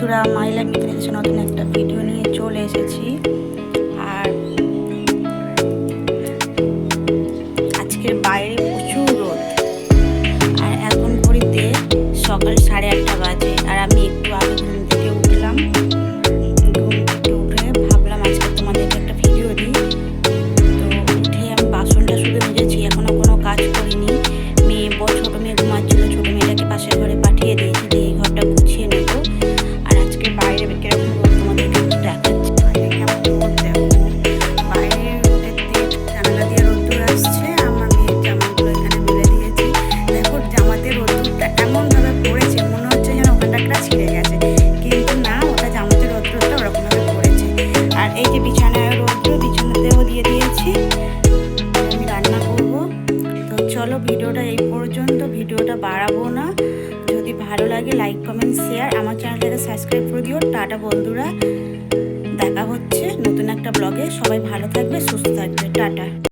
বন্ধুরা, my life মিথিলের নতুন একটা ভিডিও নিয়ে চলে এসেছি। আর আজকের বাইরে প্রচুর রোদ, আর এখন ঘড়িতে সকাল 8:30 বাজে। আর আমি একটু আগে ঘুম থেকে উঠলাম। ঘুম থেকে উঠে ভাবলাম আজকে তোমাদেরকে একটা ভিডিও দিই। তো উঠে আমি বাসনটা শুধু মেজেছি, এখনও কোনো কাজ করিনি। ছোটো মেয়ে ঘুমাচ্ছিল, ছোটো মেয়েটাকে পাশের ঘরে পাঠিয়ে দিয়েছি, দিয়ে এই ঘরটা গুছিয়ে নেবো। আর আজকে বাইরে কিরকম রোদ তোমাদেরকে একটু দেখাচ্ছি। বাইরে কেমন রোদ দেখো, বাইরে রোদের দিয়ে জানালা দিয়ে রোদ্দুর আসছে। আমার মেয়ের জামাগুলো এখানে মেলে দিয়েছি। দেখো জামাতে রোদ্দুরটা এমনভাবে পড়েছে, মনে হচ্ছে যেন ওখানটা একটা ছিঁড়ে গেছে, কিন্তু না, ওটা জামাতে রোদ্দুরটা ওরকমভাবে পড়েছে। আর এই যে বিছানায় রোদ্দুর, বিছানাতেও দিয়ে দিয়েছি। আমি রান্না করবো। তো চলো, ভিডিওটা এই পর্যন্ত, ভিডিওটা বাড়াবো না। যদি ভালো লাগে লাইক কমেন্ট শেয়ার, আমার চ্যানেলটাকে সাবস্ক্রাইব করে দিও। টাটা বন্ধুরা, দেখা হচ্ছে নতুন একটা ব্লগে। সবাই ভালো থাকবে, সুস্থ থাকবে, টাটা।